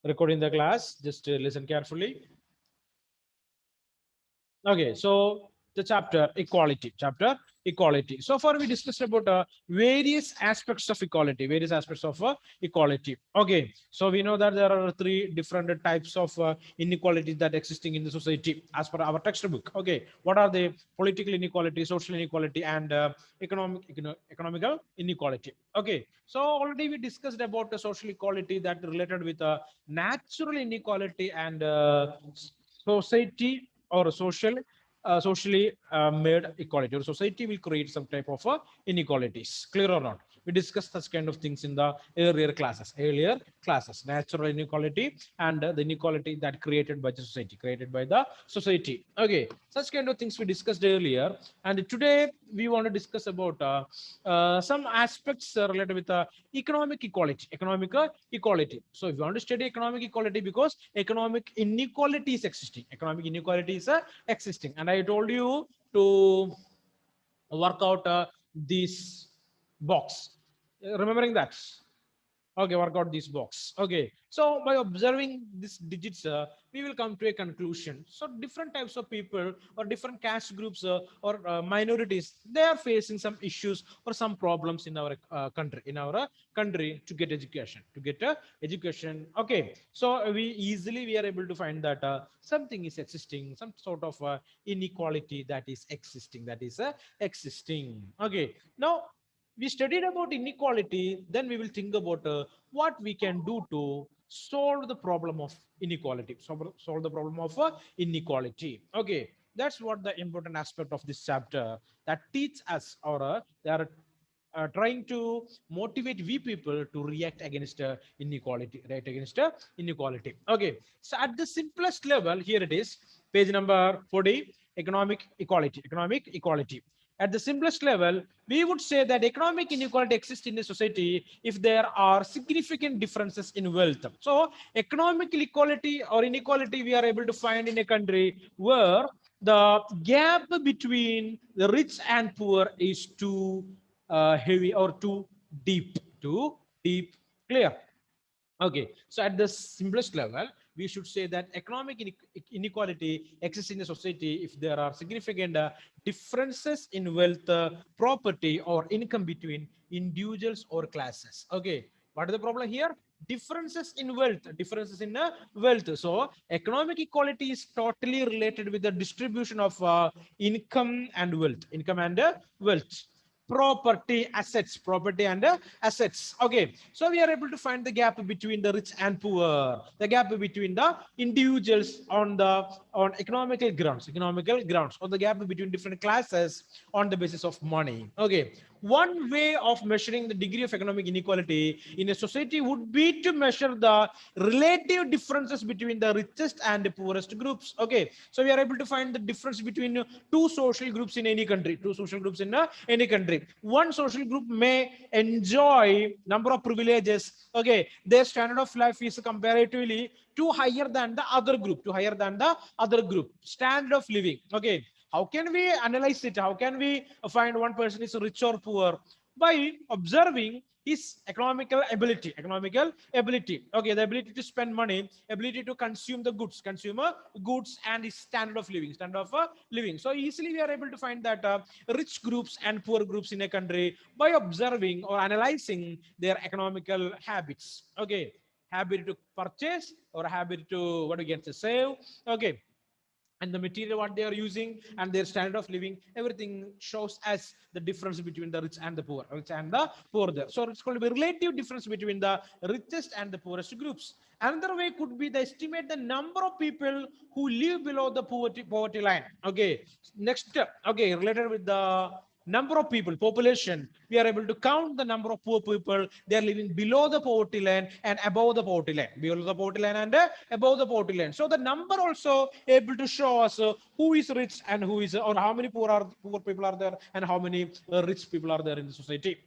recording the class. Just listen carefully. Okay, so the chapter equality. So far we discussed about various aspects of equality, equality. Okay, so we know that there are three different types of inequalities that existing in the society as per our textbook. Okay, what are they? Political inequality, social inequality, and economical inequality. Okay, so already we discussed about the social equality that related with natural inequality and society or socially made equality, or society will create some type of inequalities. Clear or not? We discussed such kind of things in the earlier classes, natural inequality and the inequality that created by the society. Okay, such kind of things we discussed earlier, and today we want to discuss about some aspects related with economic equality. So if you want to study economic equality, because economic inequality is existing, and I told you to work out this box. Remembering that? Okay, work out this box. Okay, so by observing these digits, we will come to a conclusion. So different types of people or different caste groups or minorities, they are facing some issues or some problems in our country to get education, Okay, so we are able to find that something is existing, some sort of inequality that is existing. Okay, now we studied about inequality, then we will think about what we can do to solve the problem of inequality, solve the problem of inequality. Okay, that's what the important aspect of this chapter that teach us, or they are trying to motivate we people to react against inequality, right? Against inequality. Okay, so at the simplest level, here it is, page number 40, economic equality. At the simplest level, we would say that economic inequality exists in a society if there are significant differences in wealth. So economic equality or inequality we are able to find in a country where the gap between the rich and poor is too heavy or too deep. Clear? Okay, so at the simplest level, we should say that economic inequality exists in a society if there are significant differences in wealth, property, or income between individuals or classes. Okay, what is the problem here? Differences in wealth. So economic equality is totally related with the distribution of income and wealth, property and assets. Okay, so we are able to find the gap between the rich and poor, the gap between the individuals on economical grounds, or the gap between different classes on the basis of money. Okay, one way of measuring the degree of economic inequality in a society would be to measure the relative differences between the richest and the poorest groups. Okay, so we are able to find the difference between two social groups in any country. One social group may enjoy number of privileges. Okay, their standard of life is comparatively too higher than the other group standard of living. Okay, how can we analyze it? How can we find one person is rich or poor? By observing his economical ability. Okay, the ability to spend money, ability to consume the consumer goods, and his standard of living. So easily we are able to find that rich groups and poor groups in a country by observing or analyzing their economical habits. Okay, habit to purchase or habit to what we get to save. Okay, and the material what they are using and their standard of living, everything shows as the difference between the rich and the poor there. So it's called a relative difference between the richest and the poorest groups. Another way could be the estimate the number of people who live below the poverty line. Okay, next, okay, related with the number of people, population, we are able to count the number of poor people. They are living below the poverty line and above the poverty line, and above the poverty line. So the number also able to show us who is rich and who is, or how many poor people are there and how many rich people are there in the society.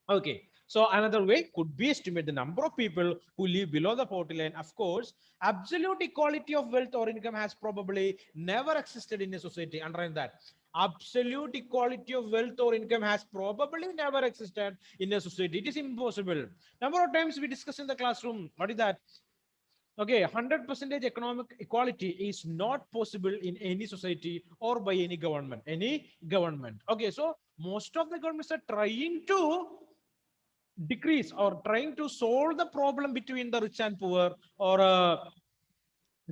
Okay, so another way could be estimate the number of people who live below the poverty line. Of course, absolute equality of wealth or income has probably never existed in a society. Underline that. Absolute equality of wealth or income has probably never existed in a society. It is impossible. Number of times we discuss in the classroom. What is that? Okay, 100% economic equality is not possible in any society or by any government. Any government. Okay, so most of the governments are trying to decrease or trying to solve the problem between the rich and poor, or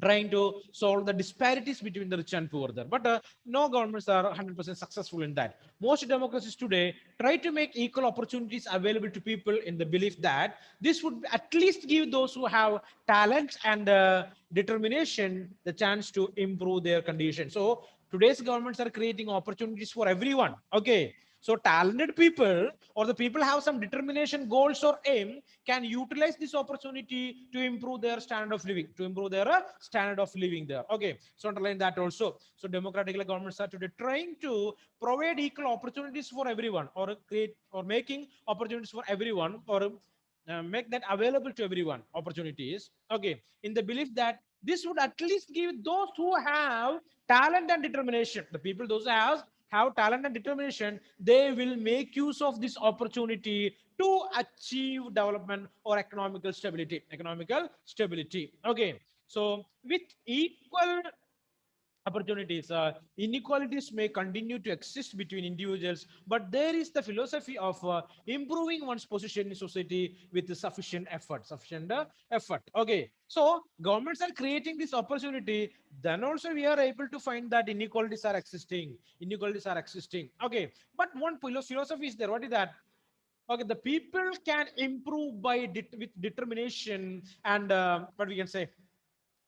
trying to solve the disparities between the rich and poor there. But no governments are 100% successful in that. Most democracies today try to make equal opportunities available to people in the belief that this would at least give those who have talent and determination the chance to improve their condition. So today's governments are creating opportunities for everyone. Okay, so talented people or the people have some determination, goals or aim can utilize this opportunity to improve their standard of living, to improve their standard of living there. Okay, so underline that also. So democratic governments are today trying to provide equal opportunities for everyone, or create or making opportunities for everyone, or make that available to everyone opportunities. Okay, in the belief that this would at least give those who have talent and determination, the people those who have talent and determination, they will make use of this opportunity to achieve development or economical stability. Okay, so with equal opportunities, inequalities may continue to exist between individuals, but there is the philosophy of improving one's position in society with sufficient effort. Okay, so governments are creating this opportunity, then also we are able to find that inequalities are existing. Okay, but one philosophy is there. What is that? Okay, the people can improve by with determination and what we can say,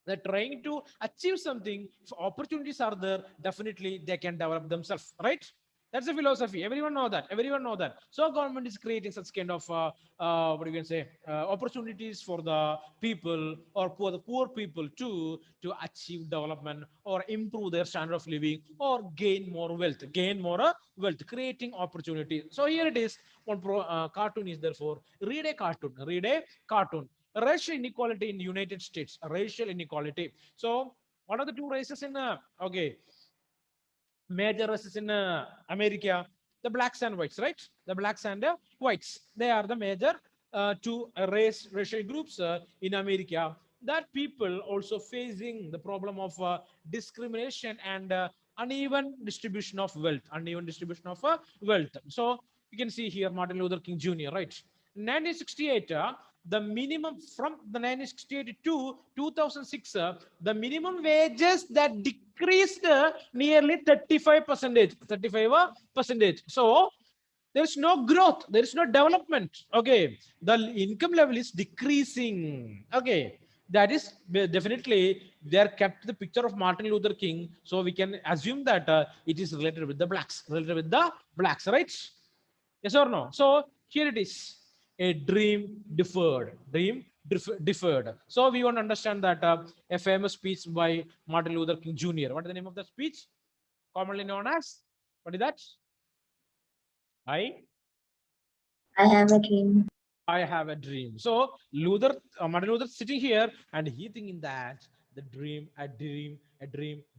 they're trying to achieve something. If opportunities are there, definitely they can develop themselves, right? That's a philosophy. Everyone know that. So government is creating such kind of what you can say, opportunities for the people, or for the poor people to achieve development or improve their standard of living or gain more wealth, creating opportunity. So here it is. One cartoon is therefore, read a cartoon. Racial inequality in the United States. Racial inequality. So what are the two races in okay, major races in America? The blacks and whites, right? The blacks and whites. They are the major two racial groups in America. That people also facing the problem of discrimination and uneven distribution of wealth. Uneven distribution of wealth. So you can see here Martin Luther King Jr., right? 1968, the minimum from the 1968 to 2006, the minimum wages that decreased nearly 35 percentage. 35 percentage. So there is no growth, there is no development. Okay, the income level is decreasing. Okay, that is definitely they are kept the picture of Martin Luther King, so we can assume that it is related with the blacks, right? Yes or no? So here it is, a dream deferred. Deferred. So we want to understand that a famous speech by Martin Luther King Jr. What is the name of the speech? Commonly known as, what is that? I I have a dream. I have a dream. So Martin Luther sitting here and he thinking that a dream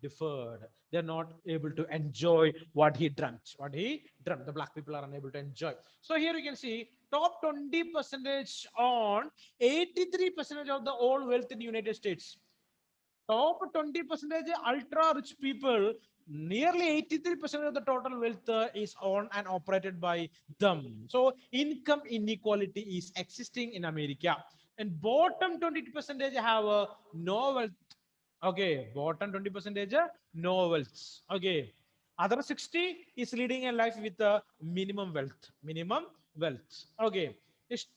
deferred. They're not able to enjoy what he dreamt. What he dreamt. The black people are unable to enjoy. So here you can see top 20 percentage on 83 percentage of the all wealth in the United States. Top 20 percentage ultra rich people, nearly 83% of the total wealth is owned and operated by them. So income inequality is existing in America, and bottom 20 percentage have no wealth. Okay, bottom 20 percentage no wealth. Okay, other 60 is leading a life with a minimum wealth. Okay,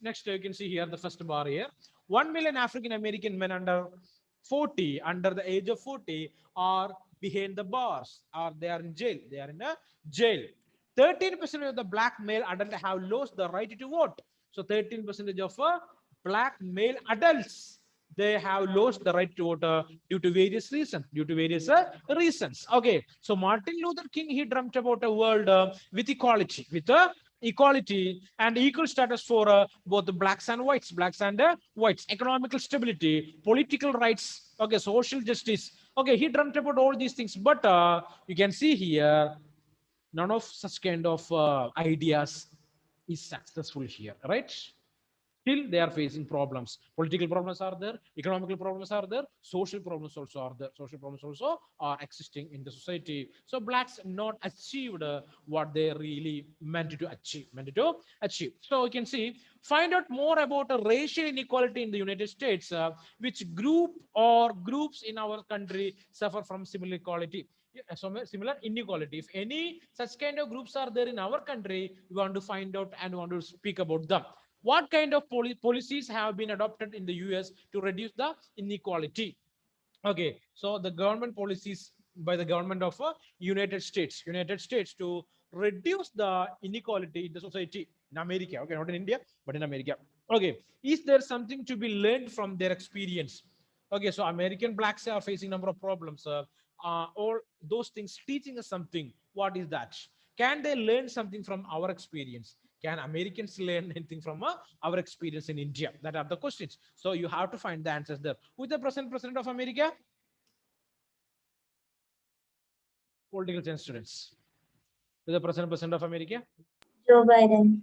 next you can see here the first bar here. 1 million African American men under the age of 40 are behind the bars, or they are in jail. They are in a jail. 13% of the black male adult have lost the right to vote. So 13% of black male adults, they have lost the right to vote due to various reasons. Okay, so Martin Luther King, he dreamt about a world with equality and equal status for both the blacks and whites, economical stability, political rights, okay, social justice. Okay, he dreamt about all these things, but you can see here none of such kind of ideas is successful here, right? Still they are facing problems. Political problems are there, economical problems are there, social problems also are there. Social problems also are existing in the society. So blacks not achieved what they really meant to achieve. So you can see, find out more about a racial inequality in the United States. Which group or groups in our country suffer from similar equality, similar inequality? If any such kind of groups are there in our country, we want to find out and want to speak about them. What kind of policies have been adopted in the US to reduce the inequality? Okay, so the government policies by the government of United States to reduce the inequality in the society in America. Okay, not in India, but in America. Okay, is there something to be learned from their experience? Okay, so American blacks are facing number of problems. All those things teaching us something. What is that? Can they learn something from our experience? Can Americans learn anything from our experience in India? That are the questions. So you have to find the answers there. Who is the present president of America? Political science students. Who is the present president of America? Joe Biden.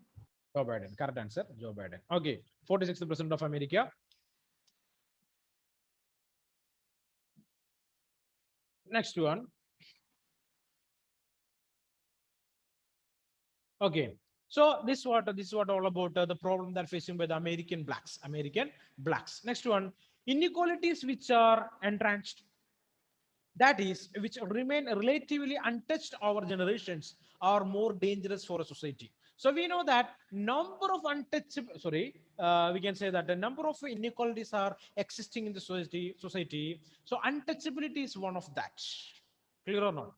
Joe Biden. Correct answer. Joe Biden. Okay. 46th president of America. Next one. Okay. So this is what all about the problem that facing by the American blacks. American blacks. Next one. Inequalities which are entrenched, that is, which remain relatively untouched our generations, are more dangerous for a society. So we know that number of untouchable, sorry, we can say that the number of inequalities are existing in the society. So untouchability is one of that. Clear or not?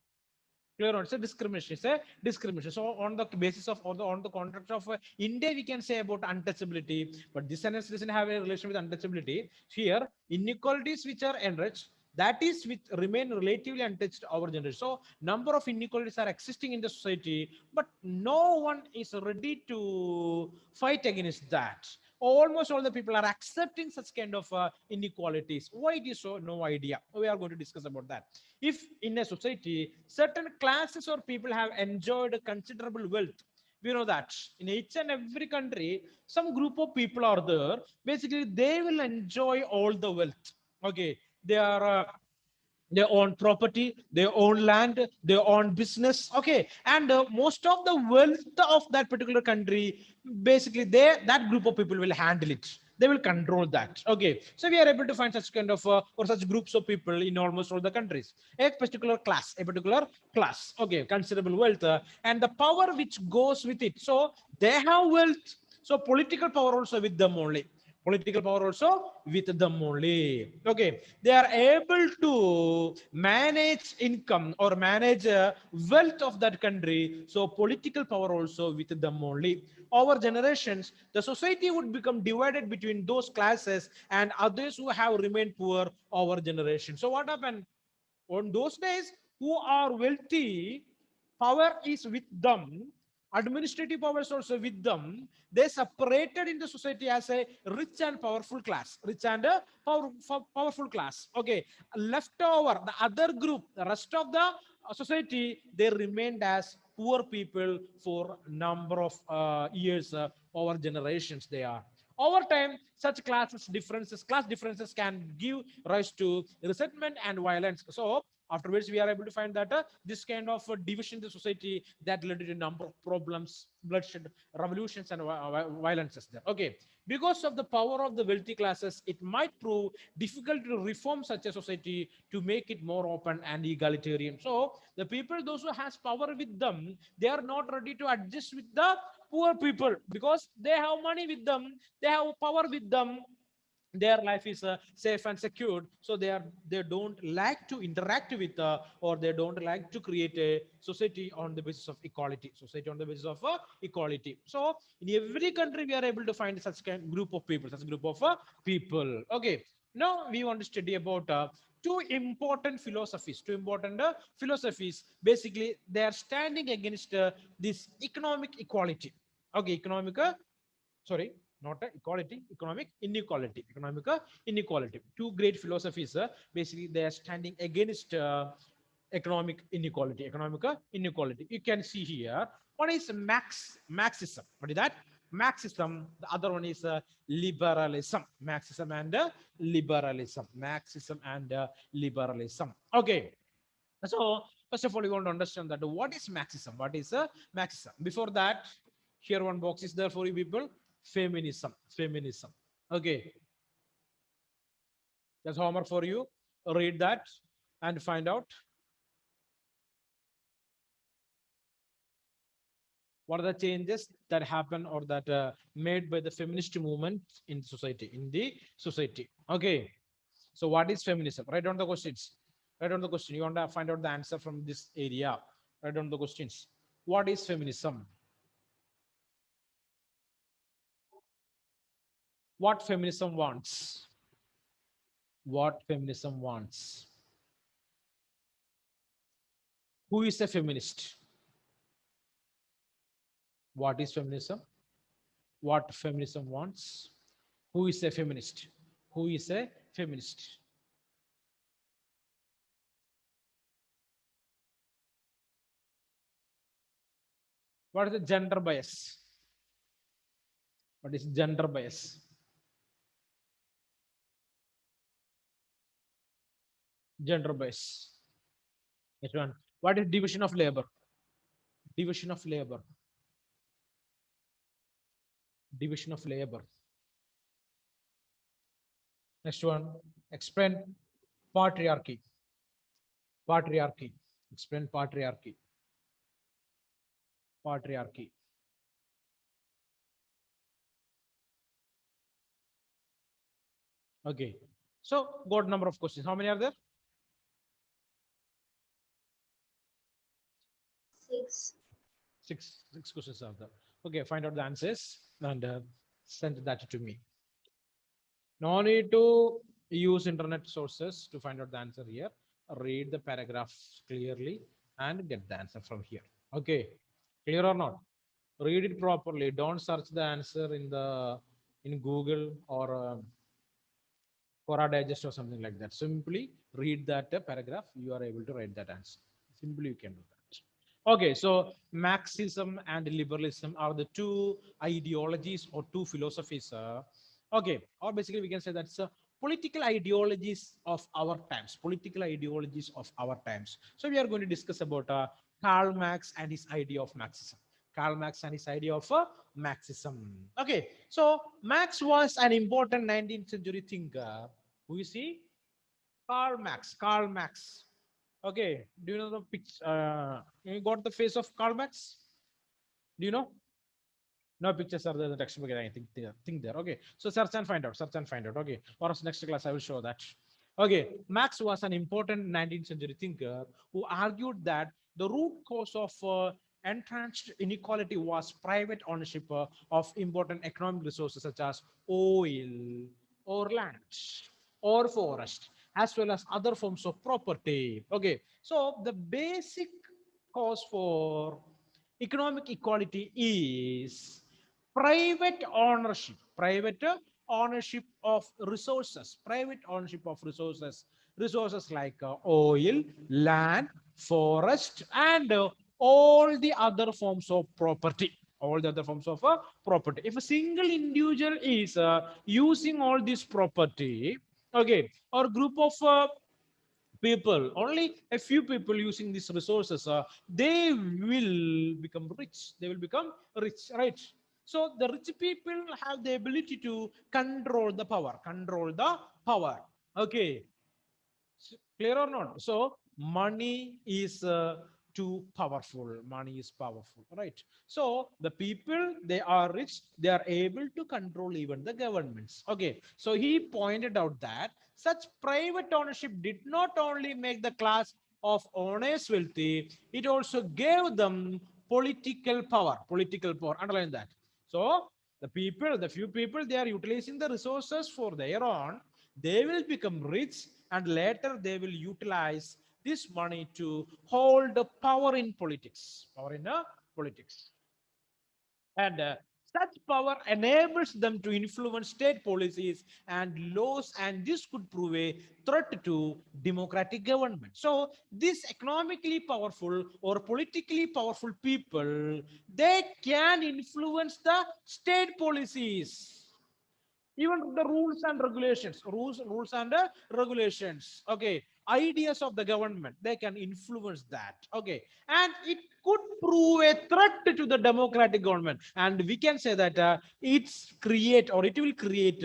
Clear or not? It's a discrimination. It's a discrimination. So on the basis of, on the contract of India, we can say about untouchability, but this sentence doesn't have a relation with untouchability. Here, inequalities which are enriched, that is which remain relatively untouched our generation. So number of inequalities are existing in the society, but no one is ready to fight against that. Almost all the people are accepting such kind of inequalities. Why it is so? No idea. We are going to discuss about that. If in a society certain classes or people have enjoyed considerable wealth, we know that in each and every country some group of people are there, basically they will enjoy all the wealth. Okay, they are they own property, they own land, they own business. Okay, and most of the wealth of that particular country, basically they, that group of people will handle it, they will control that. Okay, so we are able to find such kind of or such groups of people in almost all the countries. A particular class, okay, considerable wealth, and the power which goes with it. So they have wealth, so political power also with them only. Political power also with them only. Okay, they are able to manage income or manage wealth of that country. So political power also with them only. Our generations, the society would become divided between those classes and others who have remained poor. Our generation, so what happened on those days? Who are wealthy, power is with them, administrative power is also with them. They separated in the society as a rich and powerful class, rich and powerful class. Okay, left over the other group, the rest of the society, they remained as poor people for number of years, over generations they are. Over time, such class differences can give rise to resentment and violence. So afterwards, we are able to find that this kind of division in the society that led to a number of problems, bloodshed, revolutions, and violences there. Okay, because of the power of the wealthy classes, it might prove difficult to reform such a society to make it more open and egalitarian. So the people, those who has power with them, they are not ready to adjust with the poor people because they have money with them, they have power with them, their life is safe and secured. So they don't like to interact with or they don't like to create a society on the basis of equality, society on the basis of equality. So in every country we are able to find such kind group of people, such group of people. Okay, now we want to study about two important philosophies. Basically they are standing against this economic equality. Okay, economic sorry, not equality, economic inequality. Economic inequality, two great philosophies, basically they are standing against economic inequality. Economic inequality, you can see here. One is Maxism. What is that? Marxism. The other one is liberalism. Marxism and liberalism. Marxism and liberalism. Okay. So first of all, you want to understand that what is Marxism? What is Marxism? Before that, here one box is there for you people. Feminism. Feminism. Okay. That's homework for you. Read that and find out what are the changes that happen or that made by the feminist movement in society. In the society. Okay. So what is feminism? Write down the questions. Write down the question. You want to find out the answer from this area. Write down the questions. What is feminism? What feminism wants? What feminism wants? Who is a feminist? What is feminism? What feminism wants? Who is a feminist? Who is a feminist? What is the gender bias? What is gender bias? Gender bias. Next one. What is division of labor? Division of labor. Division of labor. Next one. Explain patriarchy. Patriarchy. Explain patriarchy. Patriarchy. Okay. So got number of questions. How many are there? 6. Six questions are there. Okay, find out the answers and send that to me. No need to use internet sources to find out the answer here. Read the paragraph clearly and get the answer from here. Okay, clear or not? Read it properly. Don't search the answer in Google or for a digest or something like that. Simply read that paragraph. You are able to write that answer. Simply you can do that. Okay, so Marxism and liberalism are the two ideologies or two philosophies. Okay, or basically we can say that's political ideologies of our times. Political ideologies of our times. So we are going to discuss about Karl Marx and his idea of Marxism. Karl Marx and his idea of Marxism. Okay, so Marx was an important 19th century thinker. Who is he? Karl Marx. Karl Marx. Okay, do you know the picture? You got the face of Karl Marx? Do you know? No pictures are there in the textbook. I think there. Think there. Okay. So search and find out. Search and find out. Okay. For us next class, I will show that. Okay. Marx was an important 19th century thinker who argued that the root cause of entrenched inequality was private ownership of important economic resources such as oil or land or forest, as well as other forms of property. Okay. So the basic cause for economic equality is private ownership of resources, private ownership of resources like oil, land, forest, and all the other forms of property. All the other forms of property. If a single individual is using all this property, okay, or group of people, only a few people using these resources, they will become rich. They will become rich, right? So the rich people have the ability to control the power, control the power. Okay, clear or not? So money is too powerful. Money is powerful, right? So the people, they are rich, they are able to control even the governments. Okay, so he pointed out that such private ownership did not only make the class of owners wealthy, it also gave them political power. Political power, underline that. So the people, the few people, they are utilizing the resources for their own, they will become rich, and later they will utilize this money to hold the power in politics. Power in politics. And Such power enables them to influence state policies and laws, and this could prove a threat to democratic government. So, these economically powerful or politically powerful people, they can influence the state policies, even the rules and regulations. Okay, ideas of the government, they can influence that. Okay, and it could prove a threat to the democratic government, and we can say that it will create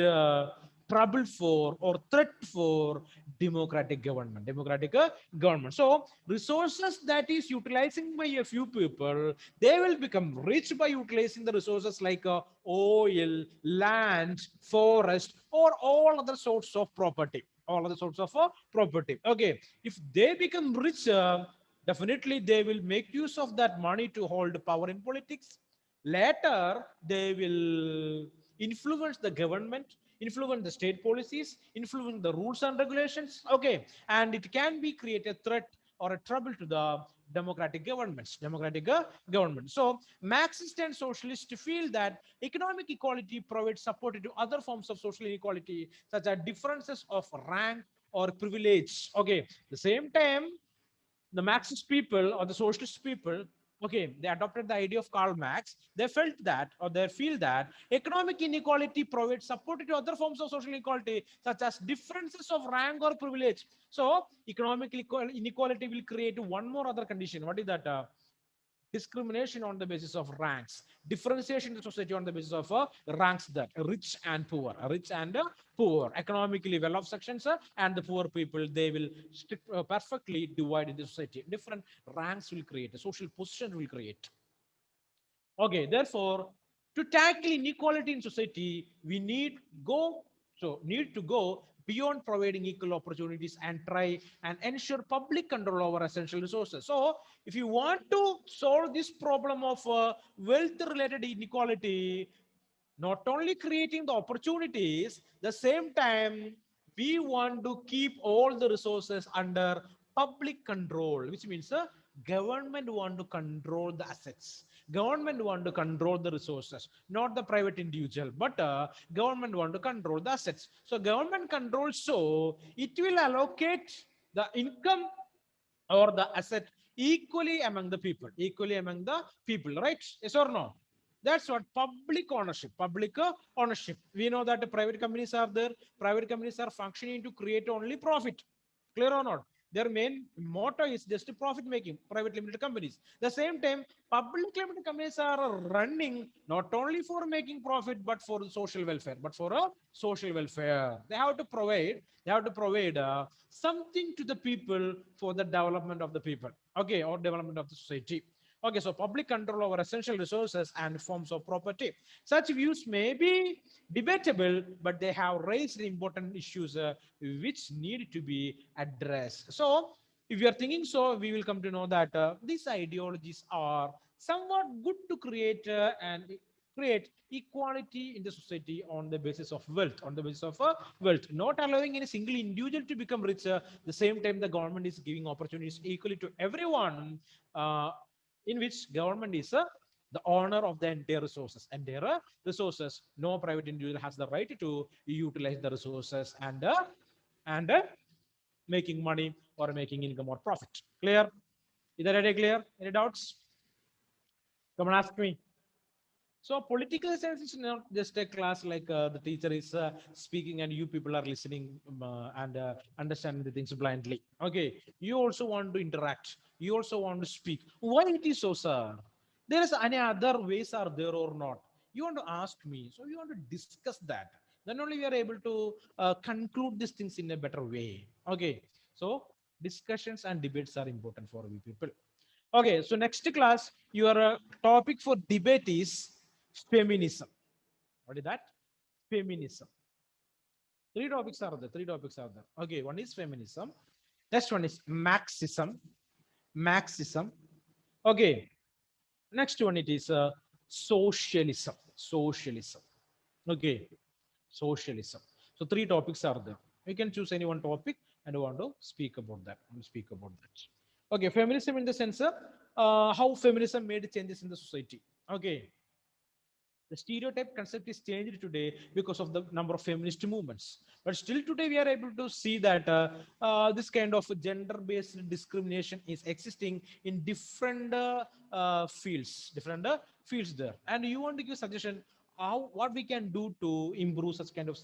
trouble for or threat for democratic government. So resources that is utilizing by a few people, they will become rich by utilizing the resources like oil, land, forest, or all other sorts of property. All other sorts of property. Okay, if they become rich, definitely they will make use of that money to hold power in politics. Later, they will influence the government, influence the state policies, influence the rules and regulations. Okay, and it can be create a threat or a trouble to the democratic government. So Marxist and socialist feel that economic equality provides support to other forms of social inequality, such as differences of rank or privilege. Okay, the same time, the Marxist people or the socialist people, okay, they adopted the idea of Karl Marx. They felt that, or they feel that economic inequality provides support to other forms of social inequality, such as differences of rank or privilege. So, economic inequality will create one more other condition. What is that? Discrimination on the basis of ranks, differentiation in the society on the basis of ranks, that rich and poor, economically well-off sections and the poor people, they will perfectly divide in the society. Different ranks will create, a social position will create. Okay, therefore, to tackle inequality in society, we need to go beyond providing equal opportunities and try and ensure public control over essential resources. So, if you want to solve this problem of wealth-related inequality, not only creating the opportunities, the same time we want to keep all the resources under public control, which means government want to control the assets, government want to control the resources, not the private individual, but government want to control the assets. So government controls, so it will allocate the income or the asset equally among the people, right? Yes or no? That's what public ownership. We know that the private companies are there. Private companies are functioning to create only profit. Clear or not? Their main motto is just profit making. Private limited companies. The same time, public limited companies are running not only for making profit, but for social welfare. But for a social welfare, they have to provide. They have to provide something to the people for the development of the people. Okay, or development of the society. Okay, so public control over essential resources and forms of property. Such views may be debatable, but they have raised important issues which need to be addressed. So, if you are thinking so, we will come to know that these ideologies are somewhat good to create equality in the society on the basis of wealth, not allowing any single individual to become richer. The same time, the government is giving opportunities equally to everyone, in which government is the owner of the entire resources. No private individual has the right to utilize the resources and making money or making income or profit. Clear? Is that already clear? Any doubts? Come and ask me. So political science is not just a class like the teacher is speaking and you people are listening and understanding the things blindly. Okay, you also want to interact. You also want to speak. Why it is so, sir? There is any other ways are there or not? You want to ask me. So you want to discuss that. Then only we are able to conclude these things in a better way. Okay, so discussions and debates are important for we people. Okay, so next class, your topic for debate is feminism. What is that? Feminism. Three topics are there. Three topics are there. Okay, one is feminism. Next one is Marxism. Marxism. Okay, next one it is socialism. Socialism. Okay, socialism. So three topics are there. You can choose any one topic and want to speak about that. Speak about that. Okay, feminism in the sense how feminism made changes in the society. Okay, The stereotype concept is changed today because of the number of feminist movements. But still today we are able to see that this kind of gender-based discrimination is existing in different fields there. And you want to give suggestion how what we can do to improve such kind of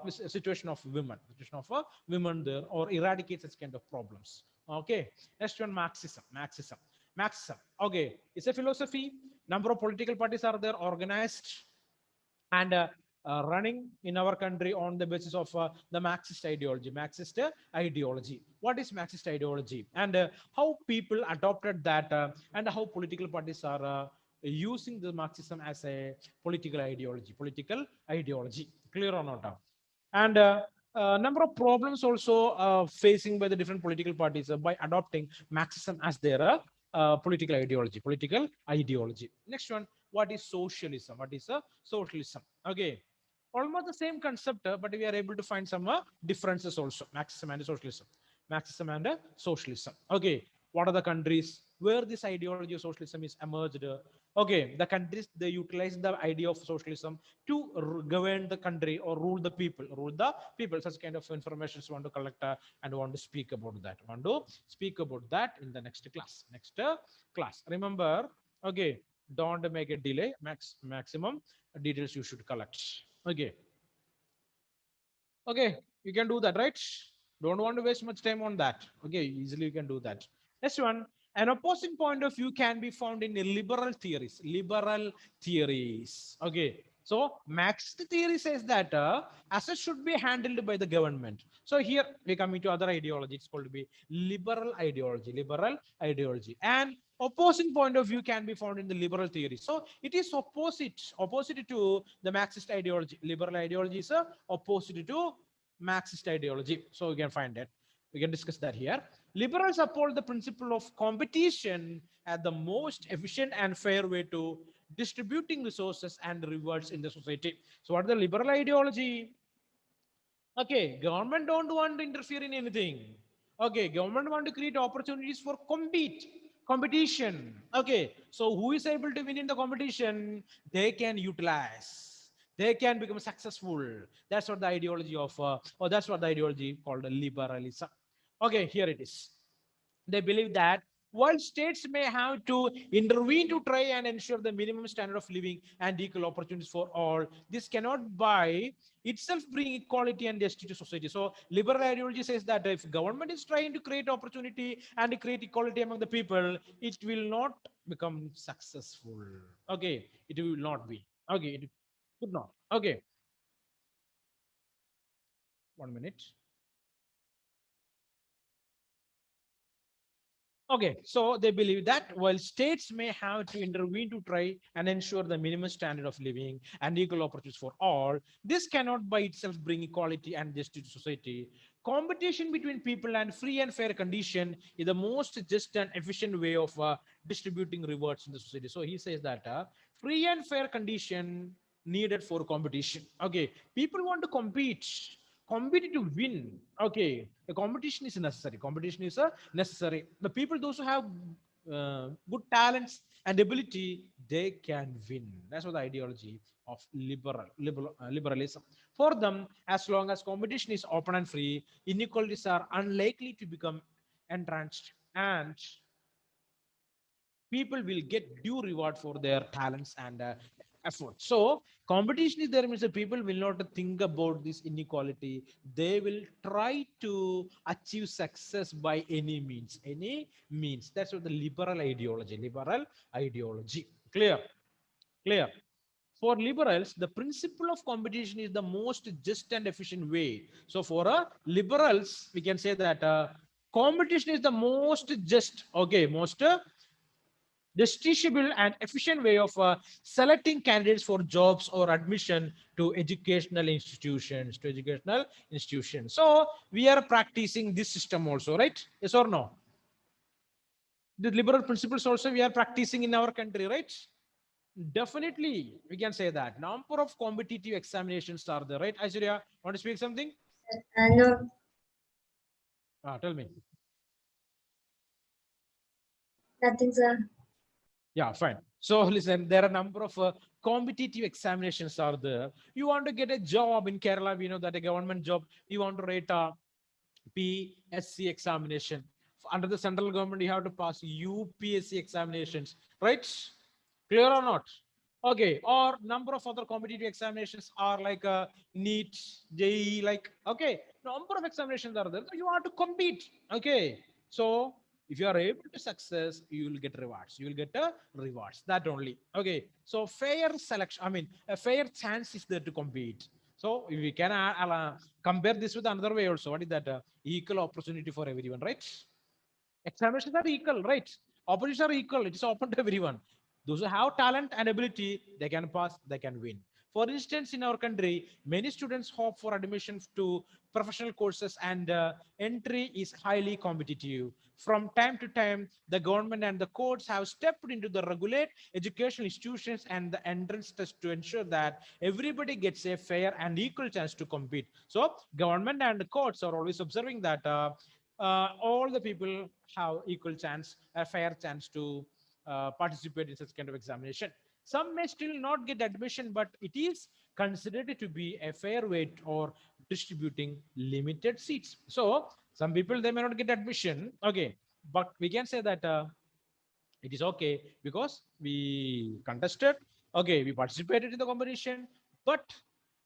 situation of women there, or eradicate such kind of problems. Okay, next one, Marxism. Okay, it's a philosophy. Number of political parties are there organized and running in our country on the basis of the Marxist ideology. What is Marxist ideology? And how people adopted that, and how political parties are using the Marxism as a political ideology. Clear or not? And number of problems also facing by the different political parties by adopting Marxism as their political ideology. Next one, what is socialism? Socialism? Okay, almost the same concept, but we are able to find some differences also. Marxism and socialism. Okay, what are the countries where this ideology of socialism is emerged? Okay, the countries, they utilize the idea of socialism to govern the country or rule the people. Such kind of information want to collect and want to speak about that. In the next class. Remember, okay, don't make a delay. Maximum details you should collect. Okay. Okay, you can do that, right? Don't want to waste much time on that. Okay, easily you can do that. Next one, an opposing point of view can be found in liberal theories. Okay, so Marxist theory says that assets should be handled by the government. So here we come into other ideology. It's called to be liberal ideology. And opposing point of view can be found in the liberal theory. So it is opposite to the Marxist ideology. Liberal ideology is opposite to Marxist ideology. So we can find it. We can discuss that here. Liberals uphold the principle of competition as the most efficient and fair way to distributing resources and rewards in the society. So what is the liberal ideology? Okay, government don't want to interfere in anything. Okay, government want to create opportunities for competition. Okay, so who is able to win in the competition? They can utilize. They can become successful. That's what the ideology of, or that's what the ideology called liberalism. Okay, here it is. They believe that while states may have to intervene to try and ensure the minimum standard of living and equal opportunities for all, this cannot by itself bring equality and justice to society. So liberal ideology says that if government is trying to create opportunity and create equality among the people, it will not become successful. Okay, it will not be. Okay, it could not. Okay, 1 minute. Okay, so they believe that while states may have to intervene to try and ensure the minimum standard of living and equal opportunities for all, this cannot by itself bring equality and justice to society. Competition between people and free and fair condition is the most just and efficient way of distributing rewards in the society. So he says that free and fair condition needed for competition. Okay, people want to compete to win. Okay, the competition is necessary. The people, those who have good talents and ability, they can win. That's what the ideology of liberalism. For them, as long as competition is open and free, inequalities are unlikely to become entrenched, and people will get due reward for their talents and effort. So competition is there means the people will not think about this inequality. They will try to achieve success by any means. That's what the liberal ideology. Clear. For liberals, the principle of competition is the most just and efficient way. So for liberals, we can say that competition is the most just, okay, most justiciable and efficient way of selecting candidates for jobs or admission to educational institutions. So we are practicing this system also, right? Yes or no? The liberal principles also we are practicing in our country, right? Definitely, we can say that. Number of competitive examinations are there, right? Aishwarya, want to speak something? No, Tell me. nothing, sir. Yeah, fine. So listen, there are a number of competitive examinations are there. You want to get a job in Kerala, we know that a government job, you want to write a PSC examination. Under the central government, you have to pass UPSC examinations, right? Clear or not? Okay, or number of other competitive examinations are like NEET, JEE, like, okay, number of examinations are there. So you have to compete, okay? So if you are able to success, you will get rewards. You will get rewards, that only, okay? So fair selection, I mean, a fair chance is there to compete. So if we can compare this with another way also, what is that? Equal opportunity for everyone, right? Examinations are equal, right? Opportunities are equal. It is open to everyone. Those who have talent and ability, they can pass, they can win. For instance, in our country, many students hope for admission to professional courses, and entry is highly competitive. From time to time, the government and the courts have stepped into the regulate educational institutions and the entrance test to ensure that everybody gets a fair and equal chance to compete. So government and the courts are always observing that all the people have equal chance, a fair chance to participate in such kind of examination. Some may still not get admission, but it is considered to be a fair way or distributing limited seats. So some people, they may not get admission, okay, but we can say that it is okay because we contested, okay, we participated in the competition, but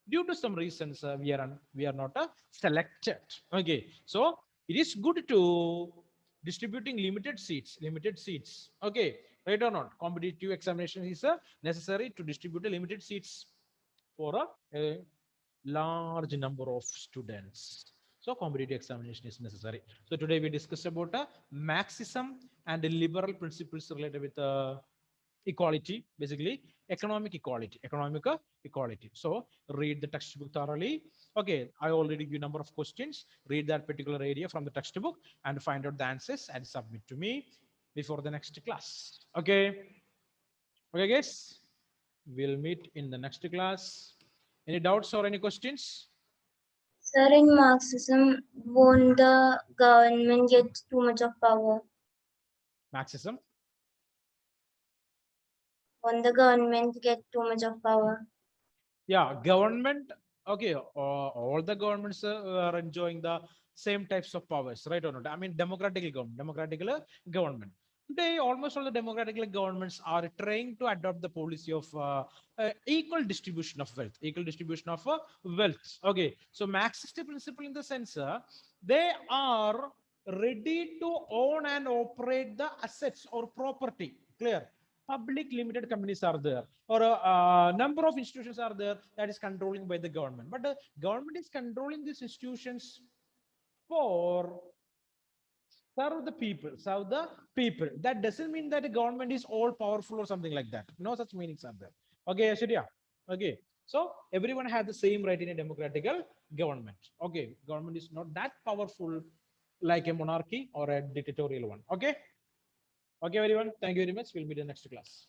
due to some reasons we are not selected, okay. So it is good to distributing limited seats, okay, right or not? Competitive examination is necessary to distribute a limited seats for a large number of students. So competitive examination is necessary. So today we discussed about Marxism and the liberal principles related with equality, basically economic equality. So read the textbook thoroughly. Okay, I already give number of questions. Read that particular area from the textbook and find out the answers and submit to me before the next class. Okay, okay, guys. We'll meet in the next class. Any doubts or any questions? Sir, in Marxism, won't the government get too much of power? Marxism. Won't the government get too much of power? Yeah, government. Okay, all the governments are enjoying the same types of powers, right or not? I mean, democratic government. Today, almost all the democratic governments are trying to adopt the policy of equal distribution of wealth, equal distribution of wealth. Okay, so Marxist principle in the sense, they are ready to own and operate the assets or property. Clear? Public limited companies are there, or a number of institutions are there that is controlling by the government, but the government is controlling these institutions for serve the people. That doesn't mean that the government is all powerful or something like that. No such meanings are there. Okay, Ashurya. Okay, so everyone has the same right in a democratic government. Okay, government is not that powerful like a monarchy or a dictatorial one. Okay, okay, everyone, thank you very much. We'll meet in the next class.